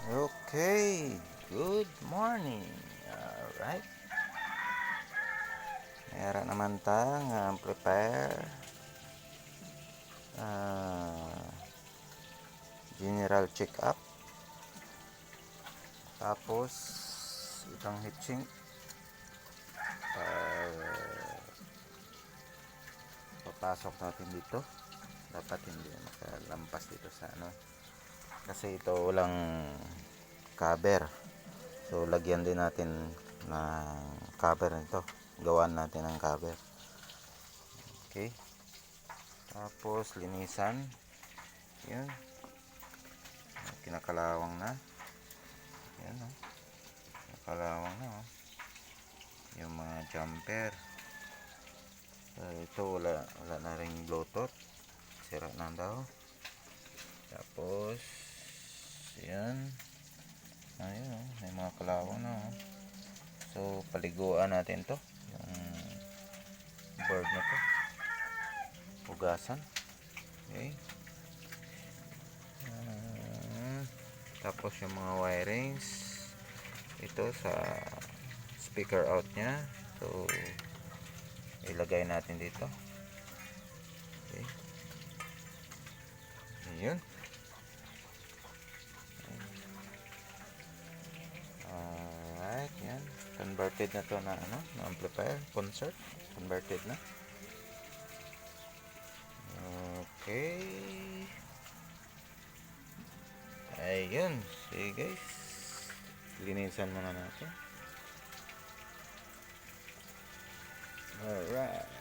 Okay, good morning. Alright. Mayroon naman tayong prepare general check-up. Tapos itong hitching papasok natin dito. Dapat hindi makalampas dito sa ano. Kasi ito walang cover. So lagyan din natin ng cover nito. Gawan natin ng cover. Okay. Tapos linisan. Yun. Kinakalawang na. Yan oh. Kinakalawang na oh. Yung mga jumper. Ito wala na ring bluetooth. Sira na daw. Tapos yan. Ayun oh. May mga kalawang na oh. So paliguan natin to. Yung board na to. Hugasan. Okay. Tapos yung mga wirings ito sa speaker out nya, so ilagay natin dito. Okay. Ayun. Alright, yan. Converted na to na ano, na amplifier, concert. Converted na. Okay. Ayun. Sige guys. Linisan muna natin. Alright.